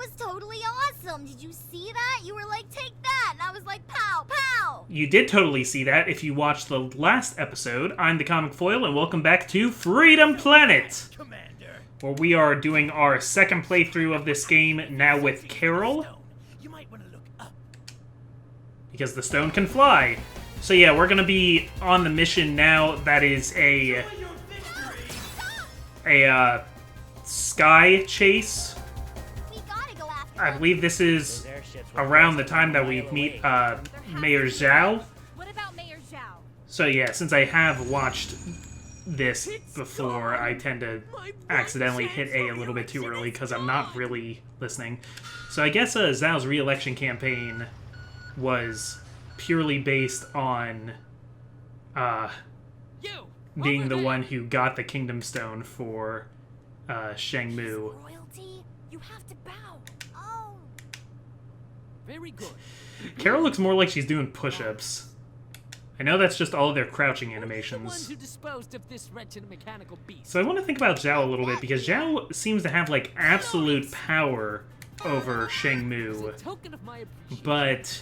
was totally awesome. Did you see that? You were like, take that. And I was like, pow, pow. You did totally see that if you watched the last episode. I'm the Comic Foil, and welcome back to Freedom Planet, where we are doing our second playthrough of this game, now with Carol. Because the stone can fly. So yeah, we're gonna be on the mission now that is a sky chase. I believe this is around the time that we meet Mayor Zhao. What about Mayor Zhao? So yeah, since I have watched this before, I tend to accidentally hit A little bit too early because I'm not really listening. So I guess Zhao's re-election campaign was purely based on being the one who got the Kingdom Stone for Shangmu. Royalty? You have to bow. Oh. Very good. Carol looks more like she's doing push-ups. I know that's just all of their crouching animations. So I want to think about Zhao a little bit, because Zhao seems to have, like, absolute power over Shangmu. But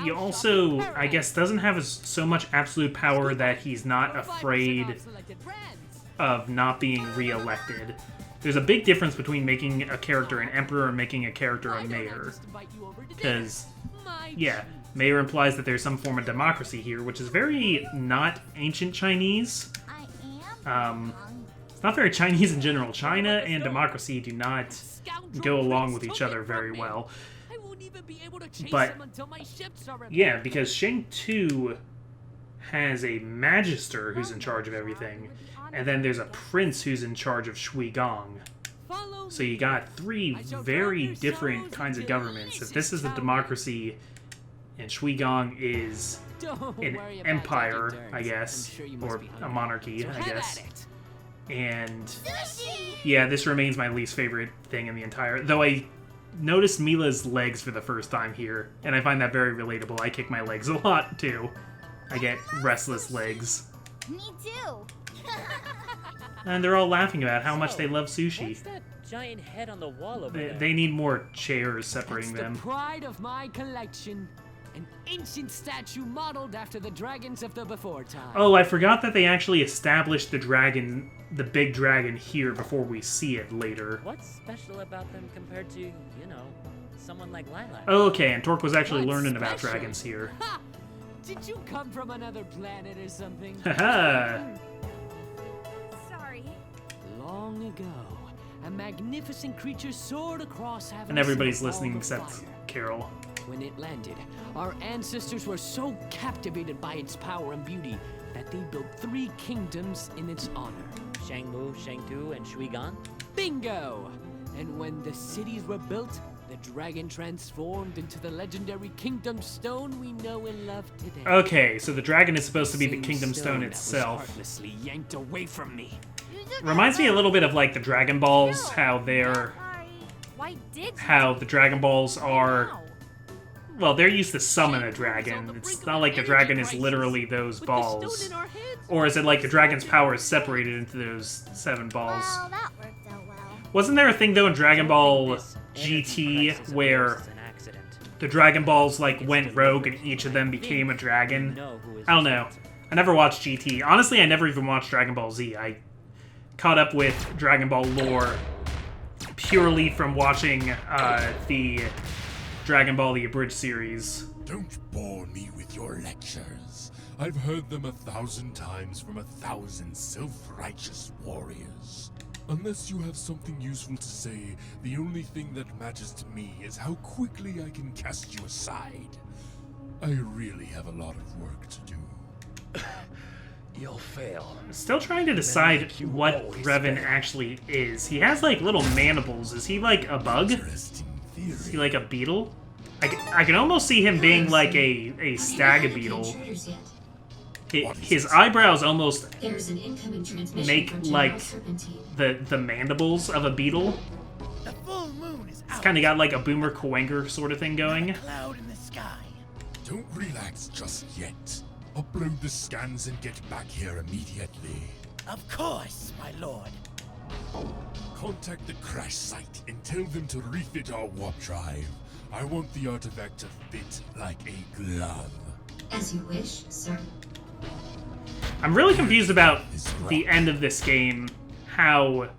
he also, I guess, doesn't have so much absolute power that he's not afraid of not being re-elected. There's a big difference between making a character an emperor and making a character a mayor. Because, yeah, mayor implies that there's some form of democracy here, which is very not ancient Chinese. It's not very Chinese in general. China and democracy do not go along with each other very well. But, yeah, because Shang Tu has a magister who's in charge of everything, and then there's a prince who's in charge of Shui Gong. So you got three very different kinds of governments. If this is a democracy, and Shui Gong is an empire, I guess, or a monarchy, I guess. And yeah, this remains my least favorite thing in the entire... Though I noticed Mila's legs for the first time here, and I find that very relatable. I kick my legs a lot, too. I get restless legs. Me too. And they're all laughing about how much they love sushi. What's that giant head on the wall over there? They need more chairs separating them. The pride of my collection. An ancient statue modeled after the dragons of the before time. Oh, I forgot that they actually established the dragon, the big dragon, here before we see it later. What's special about them compared to, you know, someone like Lilac? Oh, okay, and Torque was actually What's learning about special? dragons here. Ha! Did you come from another planet or something? Haha! Sorry. Long ago, a magnificent creature soared across heaven. And everybody's listening except Carol. When it landed, our ancestors were so captivated by its power and beauty that they built 3 kingdoms in its honor. Shangmu, Shangtu, and Shuigan? Bingo! And when the cities were built, the dragon transformed into the legendary Kingdom Stone we know and love today. Okay, so the dragon is supposed to be the Same Kingdom Stone that was itself. heartlessly yanked away from me. Reminds me a little bit of like the Dragon Balls, how they're... Why did How the Dragon Balls are... Wow. Well, they're used to summon a dragon. It's not like the dragon is literally those balls. Or is it like the dragon's power is separated into those 7 balls? Well, that worked out well. Wasn't there a thing, though, in Dragon Ball GT where the Dragon Balls, like, went rogue and each of them became a dragon? I don't know. I never watched GT. Honestly, I never even watched Dragon Ball Z. I caught up with Dragon Ball lore purely from watching the Dragon Ball The Abridged series. Don't bore me with your lectures. I've heard them 1,000 times from 1,000 self-righteous warriors. Unless you have something useful to say, the only thing that matters to me is how quickly I can cast you aside. I really have a lot of work to do. You'll fail. Still trying to decide what Revan actually is. He has, like, little mandibles. Is he, like, a bug? Interesting theory. Is he like a beetle? I can almost see him being like a stag-beetle. His eyebrows almost make like the mandibles of a beetle. The full moon is It's out. kind of got like a Boomer Kuwanger sort of thing going. Cloud in the sky. Don't relax just yet. Upload the scans and get back here immediately. Of course, my lord. Contact the crash site and tell them to refit our warp drive. I want the artifact to fit like a glove. As you wish, sir. I'm really confused about the end of this game. How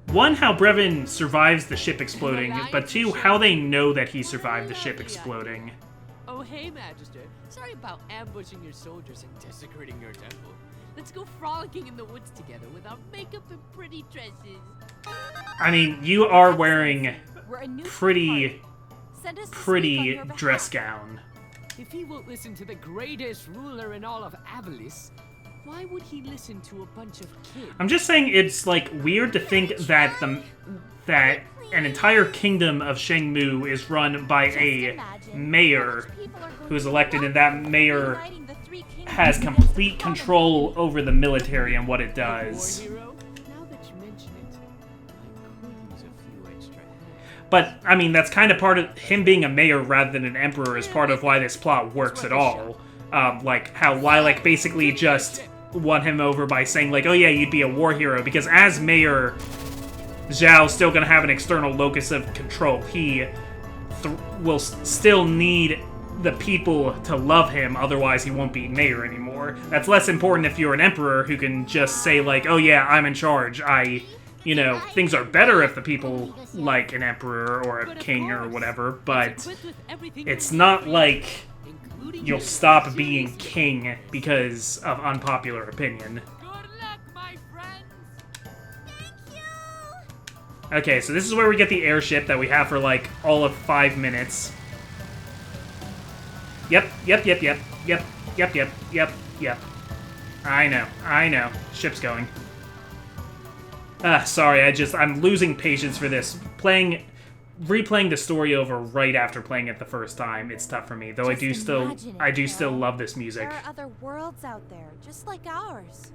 Brevin survives the ship exploding, but two, how they know that he survived the ship exploding. Oh, hey, Magister. Sorry about ambushing your soldiers and desecrating your temple. Let's go frolicking in the woods together with our makeup and pretty dresses. I mean, you are wearing We're a new pretty party. Send us to speak on your behalf. dress gown. If he won't listen to the greatest ruler in all of Avalis, why would he listen to a bunch of kids? I'm just saying it's, like, weird to think that that an entire kingdom of Shengmu is run by a mayor who is elected, and that mayor has complete control over the military and what it does. War hero? Now that you mention it, I could use a few extra hands. But, I mean, that's kind of part of him being a mayor rather than an emperor is part of why this plot works at all. Like, how Lilac basically just won him over by saying, like, oh yeah, you'd be a war hero, because as mayor, Zhao's still gonna have an external locus of control. He will still need the people to love him, otherwise he won't be mayor anymore. That's less important if you're an emperor who can just say, like, oh yeah, I'm in charge. You know, things are better if the people like an emperor or a king or whatever, but it's not like you'll stop being king because of unpopular opinion. Good luck, my friends! Thank you! Okay, so this is where we get the airship that we have for, like, all of 5 minutes. Yep. I know. Ship's going. Sorry, I'm losing patience for this. Replaying the story over right after playing it the first time, it's tough for me. Though I do still love this music. There are other worlds out there, just like ours.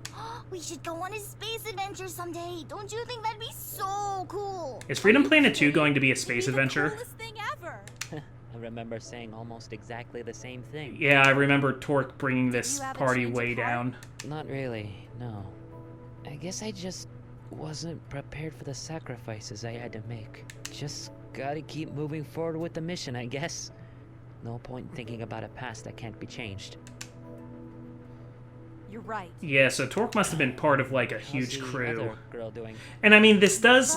We should go on a space adventure someday. Don't you think that'd be so cool? Is Freedom Planet 2 going to be a space It'd be the adventure? coolest thing ever. I remember saying almost exactly the same thing. Yeah, I remember Torque bringing this you have a party change of way heart? down. Not really, no. I guess I just wasn't prepared for the sacrifices I had to make. Just gotta keep moving forward with the mission, I guess. No point thinking about a past that can't be changed. You're right. Yeah, so Torque must have been part of, like, a How's huge the crew. other girl doing? And I mean, this does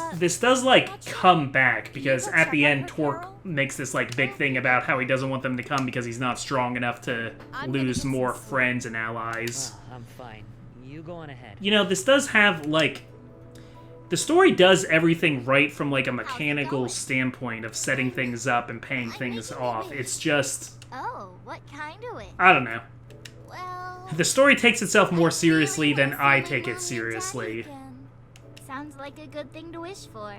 like come back, because at the end Torque makes this like big thing about how he doesn't want them to come because he's not strong enough to lose more friends and allies. Oh, I'm fine. You go on ahead. You know, this does have, like, the story does everything right from, like, a mechanical standpoint of setting things up and paying things off. It's just, Oh, what kind of it? I don't know. Well, The story takes itself more seriously than I take it seriously. Sounds like a good thing to wish for.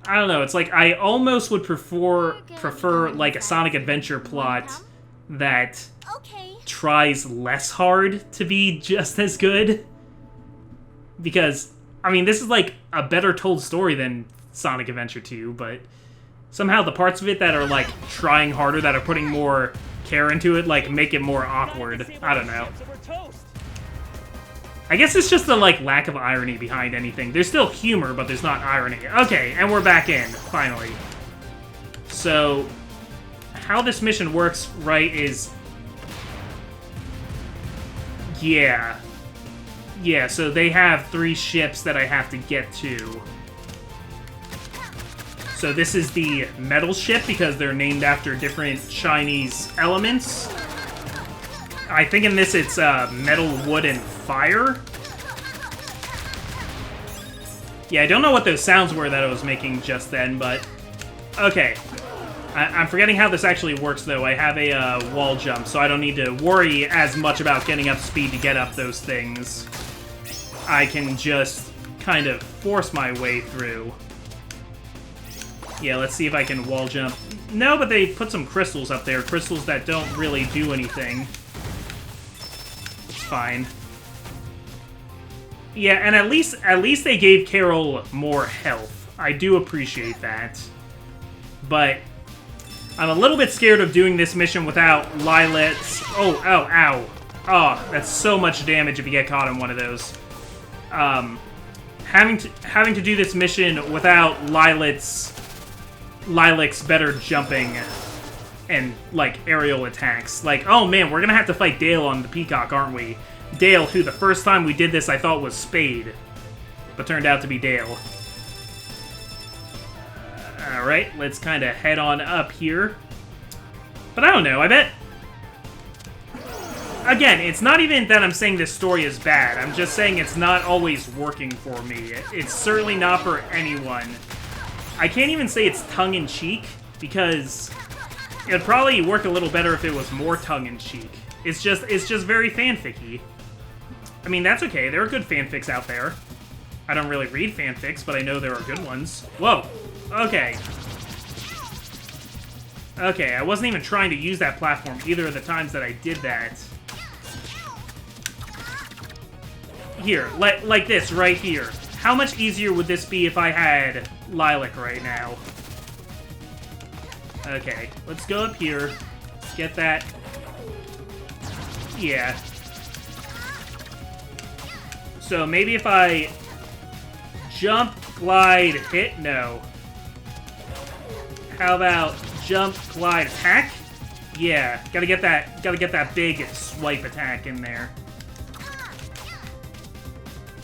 I don't know, it's like I almost would prefer like a Sonic Adventure plot that Okay. tries less hard to be just as good. Because, I mean, this is like a better told story than Sonic Adventure 2, but somehow the parts of it that are like trying harder, that are putting more care into it, like make it more awkward. I don't know. I guess it's just the, like, lack of irony behind anything. There's still humor, but there's not irony. Okay, and we're back in, finally. So, how this mission works, right, is... Yeah, so they have 3 ships that I have to get to. So this is the metal ship, because they're named after different Chinese elements. I think in this it's metal, wood, and fire. Yeah, I don't know what those sounds were that I was making just then, but... Okay. I'm forgetting how this actually works, though. I have a wall jump, so I don't need to worry as much about getting up speed to get up those things. I can just kind of force my way through. Yeah, let's see if I can wall jump. No, but they put some crystals up there. Crystals that don't really do anything. It's fine. Yeah, and at least they gave Carol more health. I do appreciate that. But I'm a little bit scared of doing this mission without Lila's... Oh, ow. Oh, that's so much damage if you get caught in one of those. having to do this mission without Lilith's better jumping and, like, aerial attacks. Like, oh man, we're gonna have to fight Dale on the Peacock, aren't we? Dale, who the first time we did this I thought was Spade, but turned out to be Dale. Alright, let's kind of head on up here. But I don't know, I bet... Again, it's not even that I'm saying this story is bad. I'm just saying it's not always working for me. It's certainly not for anyone. I can't even say it's tongue-in-cheek, because it'd probably work a little better if it was more tongue-in-cheek. It's just very fanficky. I mean, that's okay. There are good fanfics out there. I don't really read fanfics, but I know there are good ones. Whoa. Okay. Okay, I wasn't even trying to use that platform either of the times that I did that. Here, like this, right here. How much easier would this be if I had Lilac right now? Okay, let's go up here. Get that. Yeah. So maybe if I jump, glide, hit? No. How about jump, glide, attack? Yeah, gotta get that big swipe attack in there.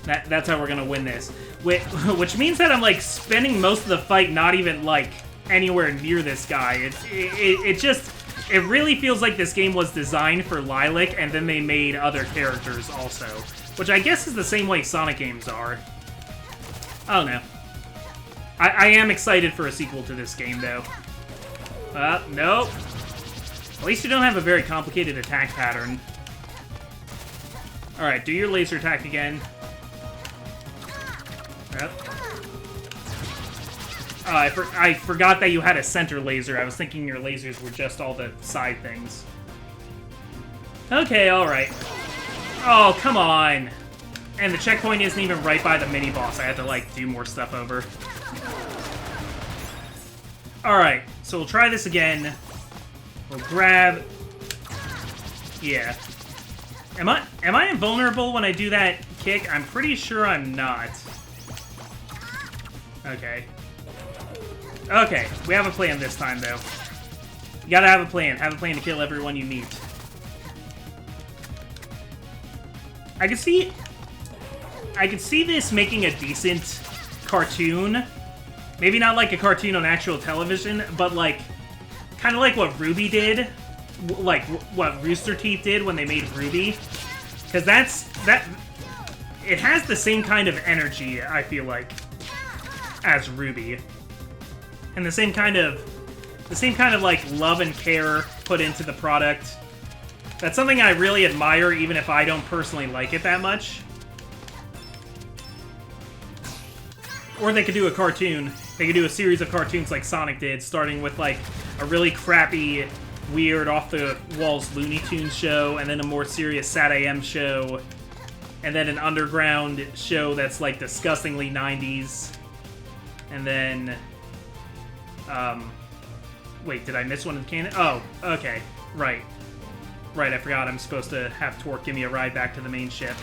That's how we're gonna win this. Which means that I'm, like, spending most of the fight not even, like, anywhere near this guy. It really feels like this game was designed for Lilac, and then they made other characters also. Which I guess is the same way Sonic games are. I don't know. I am excited for a sequel to this game, though. Nope. At least you don't have a very complicated attack pattern. Alright, do your laser attack again. Yep. I forgot that you had a center laser. I was thinking your lasers were just all the side things. Okay, alright. Oh, come on. And the checkpoint isn't even right by the mini-boss. I had to, like, do more stuff over. Alright, so we'll try this again. We'll grab... Yeah. Am I invulnerable when I do that kick? I'm pretty sure I'm not. Okay. Okay, we have a plan this time, though. You gotta have a plan. Have a plan to kill everyone you meet. I can see this making a decent cartoon. Maybe not like a cartoon on actual television, but like, kind of like what Ruby did. Like, what Rooster Teeth did when they made Ruby. Because it has the same kind of energy, I feel like, as Ruby. And the same kind of like love and care put into the product. That's something I really admire, even if I don't personally like it that much. Or they could do a cartoon. They could do a series of cartoons like Sonic did, starting with like a really crappy, weird, off-the-walls Looney Tunes show, and then a more serious Sat AM show, and then an underground show that's like disgustingly 90s. And then... wait, did I miss one of the canon? Oh, okay. Right. Right, I forgot I'm supposed to have Torque give me a ride back to the main ship.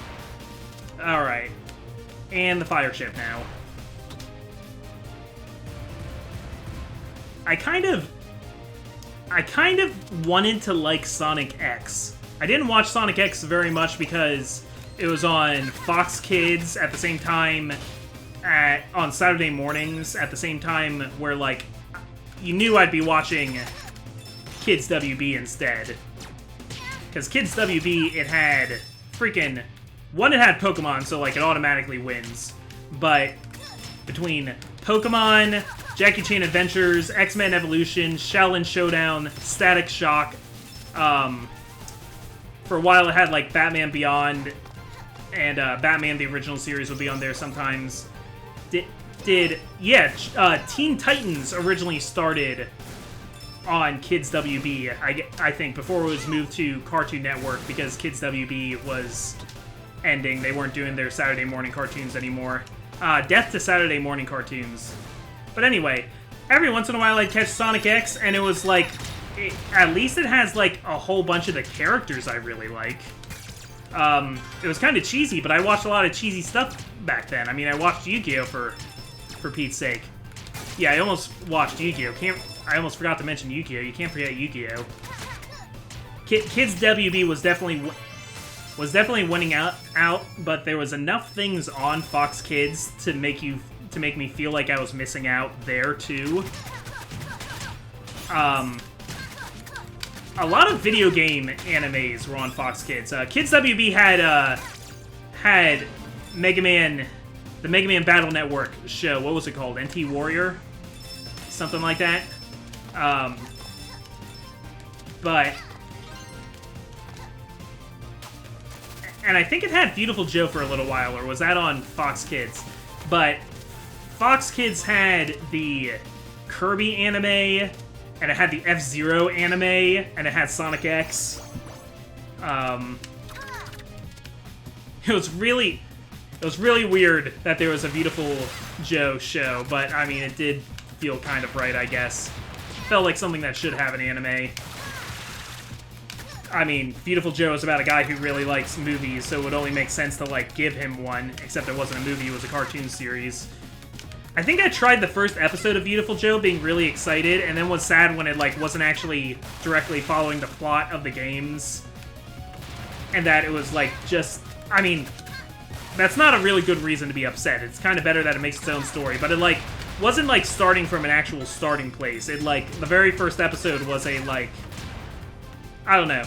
Alright. And the fire ship now. I kind of wanted to like Sonic X. I didn't watch Sonic X very much because it was on Fox Kids at the same time on Saturday mornings at the same time where, like, you knew I'd be watching Kids WB instead. Because Kids WB, it had freaking... One, it had Pokemon, so, like, it automatically wins. But between Pokemon, Jackie Chan Adventures, X-Men Evolution, Shaolin Showdown, Static Shock, for a while it had, like, Batman Beyond, and Batman the original series would be on there sometimes. Teen Titans originally started on Kids WB, I think, before it was moved to Cartoon Network, because Kids WB was ending. They weren't doing their Saturday morning cartoons anymore. Death to Saturday morning cartoons. But anyway, every once in a while I'd catch Sonic X, and it was like, at least it has like a whole bunch of the characters I really like. It was kind of cheesy, but I watched a lot of cheesy stuff back then. I mean, I watched Yu-Gi-Oh! For Pete's sake. Yeah, I almost watched Yu-Gi-Oh! I almost forgot to mention Yu-Gi-Oh! You can't forget Yu-Gi-Oh! Kids WB was definitely winning out, but there was enough things on Fox Kids to make me feel like I was missing out there too. A lot of video game animes were on Fox Kids. Kids WB had Mega Man, the Mega Man Battle Network show. What was it called? NT Warrior? Something like that. And I think it had Beautiful Joe for a little while, or was that on Fox Kids? But Fox Kids had the Kirby anime, and it had the F-Zero anime, and it had Sonic X. It was really weird that there was a Beautiful Joe show, but I mean, it did feel kind of right, I guess. Felt like something that should have an anime. I mean, Beautiful Joe is about a guy who really likes movies, so it would only make sense to, like, give him one, except it wasn't a movie, it was a cartoon series. I think I tried the first episode of Beautiful Joe being really excited, and then was sad when it, like, wasn't actually directly following the plot of the games. And that it was, like, just... I mean, that's not a really good reason to be upset. It's kind of better that it makes its own story, but it, like, wasn't, like, starting from an actual starting place. It, like, the very first episode was a, like... I don't know.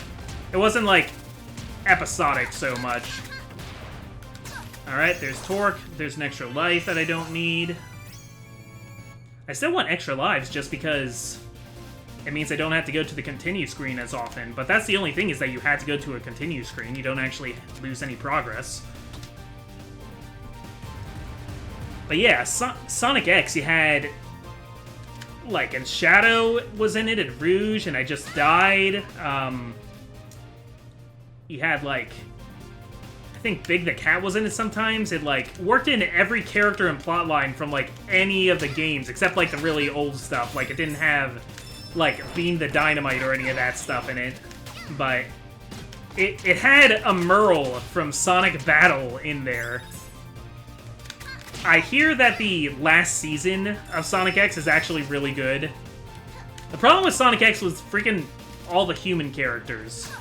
It wasn't, like, episodic so much. Alright, there's Torque. There's an extra life that I don't need. I still want extra lives just because it means I don't have to go to the continue screen as often. But that's the only thing, is that you had to go to a continue screen. You don't actually lose any progress. But yeah, Sonic X, you had... like, and Shadow was in it, and Rouge, and I just died. You had, like... I think Big the Cat was in it sometimes. It, like, worked in every character and plotline from, like, any of the games, except, like, the really old stuff. Like, it didn't have, like, Beam the Dynamite or any of that stuff in it. But it had a Merle from Sonic Battle in there. I hear that the last season of Sonic X is actually really good. The problem with Sonic X was freaking all the human characters.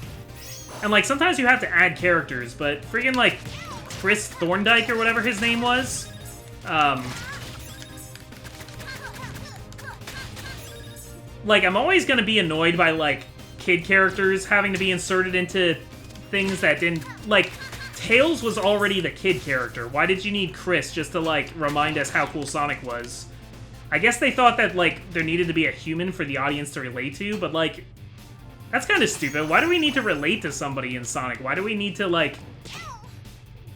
And, like, sometimes you have to add characters, but freaking, like, Chris Thorndike or whatever his name was, like, I'm always gonna be annoyed by, like, kid characters having to be inserted into things that didn't, like, Tails was already the kid character. Why did you need Chris just to, like, remind us how cool Sonic was? I guess they thought that, like, there needed to be a human for the audience to relate to, but, like, that's kind of stupid. Why do we need to relate to somebody in Sonic? Why do we need to, like...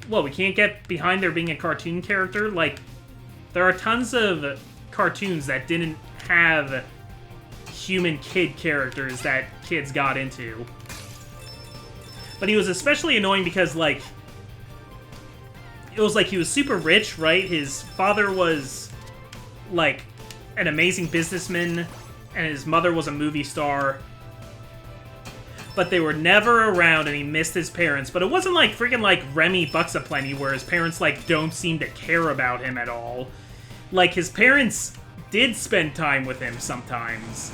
Well, we can't get behind there being a cartoon character? Like, there are tons of cartoons that didn't have human kid characters that kids got into. But he was especially annoying because, like... It was like he was super rich, right? His father was, like, an amazing businessman, and his mother was a movie star. But they were never around, and he missed his parents. But it wasn't like freaking like Remy Bucks Aplenty, where his parents like don't seem to care about him at all. Like, his parents did spend time with him sometimes.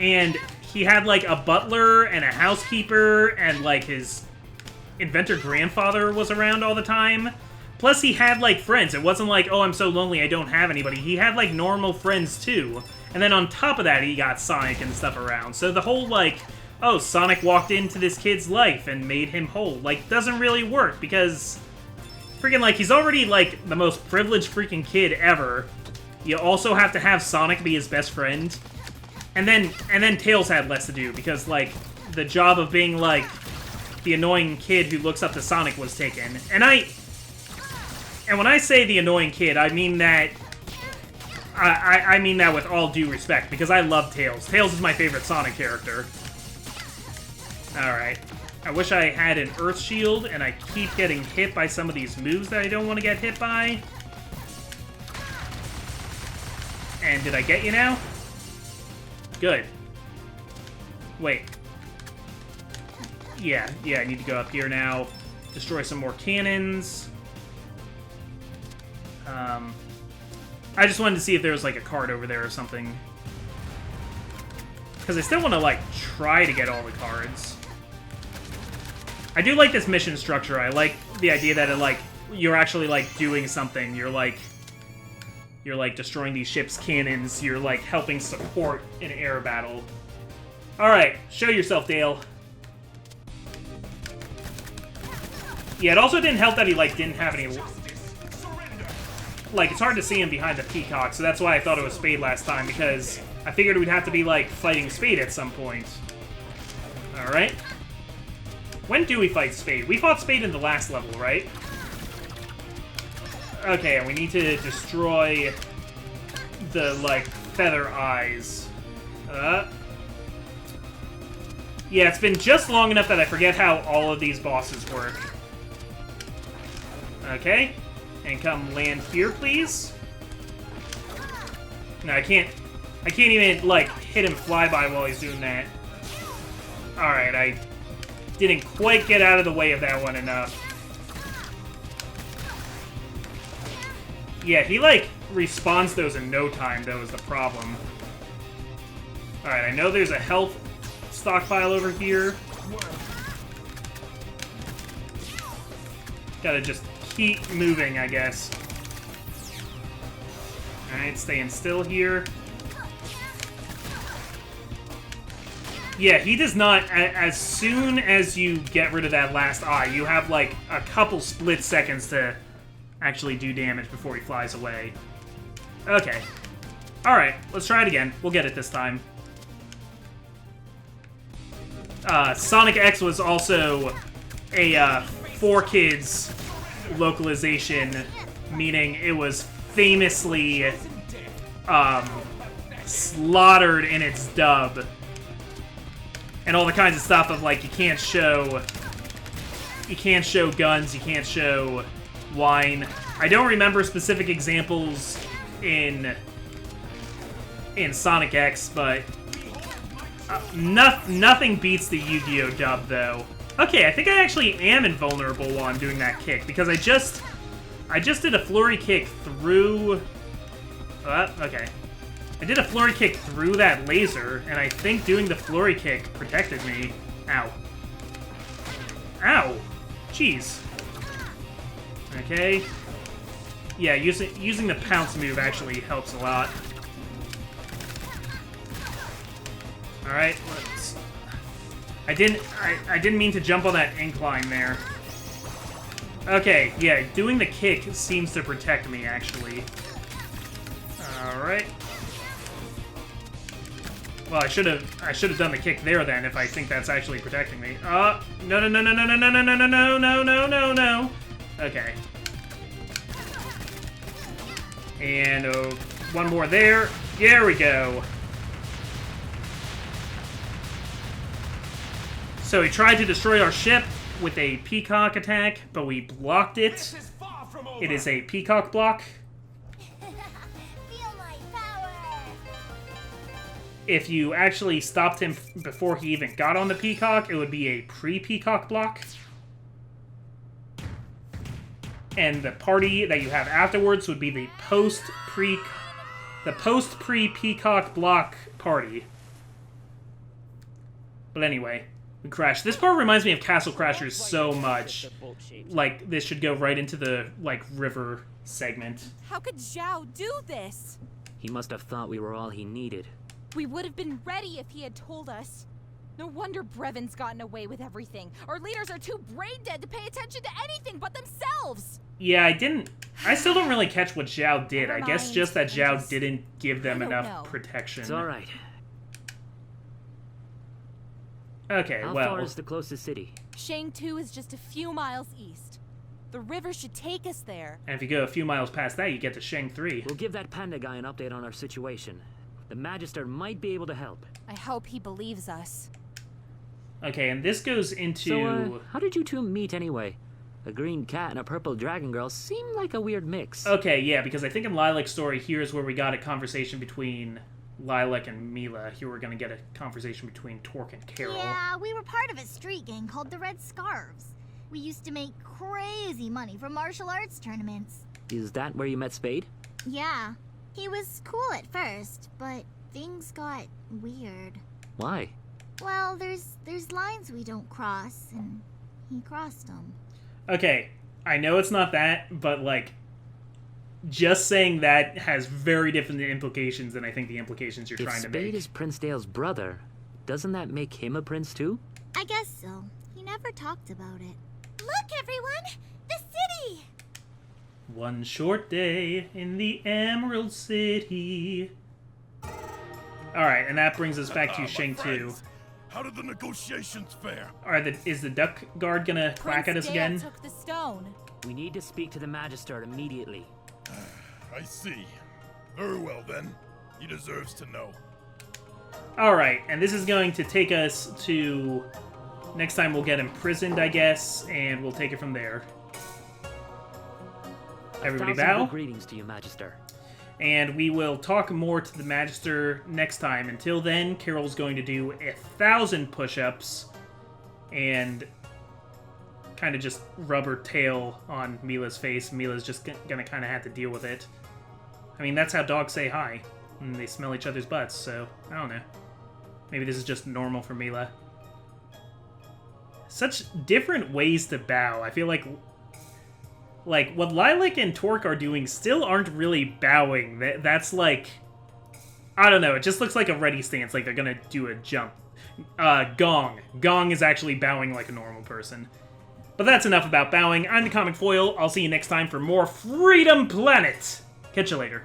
And he had like a butler and a housekeeper, and like his inventor grandfather was around all the time. Plus he had like friends. It wasn't like, oh, I'm so lonely I don't have anybody. He had like normal friends too. And then on top of that, he got Sonic and stuff around. So the whole, like, oh, Sonic walked into this kid's life and made him whole, like, doesn't really work, because freaking, like, he's already, like, the most privileged freaking kid ever. You also have to have Sonic be his best friend. And then Tails had less to do, because, like, the job of being, like, the annoying kid who looks up to Sonic was taken. And when I say the annoying kid, I mean that... I mean that with all due respect, because I love Tails. Tails is my favorite Sonic character. Alright. I wish I had an Earth Shield, and I keep getting hit by some of these moves that I don't want to get hit by. And did I get you now? Good. Wait. Yeah, I need to go up here now. Destroy some more cannons. I just wanted to see if there was, like, a card over there or something. Because I still want to, like, try to get all the cards. I do like this mission structure. I like the idea that, it, like, you're actually, like, doing something. You're, like, destroying these ships' cannons. You're, like, helping support an air battle. Alright, show yourself, Dale. Yeah, it also didn't help that he, like, didn't have any... Like, it's hard to see him behind the peacock, so that's why I thought it was Spade last time, because I figured we'd have to be, like, fighting Spade at some point. Alright. When do we fight Spade? We fought Spade in the last level, right? Okay, and we need to destroy the, like, feather eyes. Yeah, it's been just long enough that I forget how all of these bosses work. Okay. And come land here, please. No, I can't even, like, hit him flyby while he's doing that. Alright, I didn't quite get out of the way of that one enough. Yeah, he, like, respawns those in no time, though, is the problem. Alright, I know there's a health stockpile over here. Gotta just keep moving, I guess. Alright, staying still here. Yeah, he does not... As soon as you get rid of that last eye, you have, like, a couple split seconds to actually do damage before he flies away. Okay. Alright, let's try it again. We'll get it this time. Sonic X was also a 4Kids localization, meaning it was famously slaughtered in its dub. And all the kinds of stuff of, like, you can't show guns, you can't show wine. I don't remember specific examples in Sonic X, but nothing beats the Yu-Gi-Oh! Dub, though. Okay, I think I actually am invulnerable while I'm doing that kick, because I just did a flurry kick through... okay. I did a flurry kick through that laser, and I think doing the flurry kick protected me. Ow. Ow! Jeez. Okay. Yeah, using the pounce move actually helps a lot. Alright, let's... I didn't mean to jump on that incline there. Okay, yeah, doing the kick seems to protect me, actually. Alright. Well, I should have done the kick there then, if I think that's actually protecting me. No, no, no, no, no, no, no, no, no, no, no, no, no, no, no. Okay. And one more there. There we go. So he tried to destroy our ship with a peacock attack, but we blocked it. It is a peacock block. Feel my power. If you actually stopped him before he even got on the peacock, it would be a pre-peacock block. And the party that you have afterwards would be the post-pre-peacock block party. But anyway, we crashed. This part reminds me of Castle Crashers so much. Like, this should go right into the, like, river segment. How could Zhao do this? He must have thought we were all he needed. We would have been ready if he had told us. No wonder Brevon's gotten away with everything. Our leaders are too brain dead to pay attention to anything but themselves. Yeah, I still don't really catch what Zhao did. I guess just that Zhao didn't give them enough protection. It's alright. Okay, How well... far is the closest city? Shang-Tu is just a few miles east. The river should take us there. And if you go a few miles past that, you get to Shang 3. We'll give that panda guy an update on our situation. The Magister might be able to help. I hope he believes us. Okay, and this goes into... So, how did you two meet anyway? A green cat and a purple dragon girl seem like a weird mix. Okay, yeah, because I think in Lilac's story, here's where we got a conversation between Lilac and Mila. Here we're going to get a conversation between Torque and Carol. Yeah, we were part of a street gang called the Red Scarves. We used to make crazy money from martial arts tournaments. Is that where you met Spade? Yeah. He was cool at first, but things got weird. Why? Well, there's lines we don't cross, and he crossed them. Okay, I know it's not that, but, like, just saying that has very different implications than I think the implications you're trying to make. If Spade is Prince Dale's brother, doesn't that make him a prince too? I guess so. He never talked about it. Look, everyone! The city! One short day in the Emerald City. Alright, and that brings us back to Shang 2. How did the negotiations fare? Is the duck guard gonna quack at us Dale again? took the stone. We need to speak to the Magister immediately. I see. Very well then. He deserves to know. Alright, and this is going to take us to... Next time we'll get imprisoned, I guess, and we'll take it from there. Everybody bow. Greetings to you, Magister. And we will talk more to the Magister next time. Until then, Carol's going to do 1,000 push-ups and kind of just rub her tail on Mila's face. Mila's just gonna kind of have to deal with it. I mean, that's how dogs say hi. And they smell each other's butts, so I don't know. Maybe this is just normal for Mila. Such different ways to bow. I feel like what Lilac and Torque are doing still aren't really bowing. That's like, I don't know, it just looks like a ready stance, like they're gonna do a jump. Gong is actually bowing like a normal person. But that's enough about bowing. I'm the Comic Foil. I'll see you next time for more Freedom Planet. Catch you later.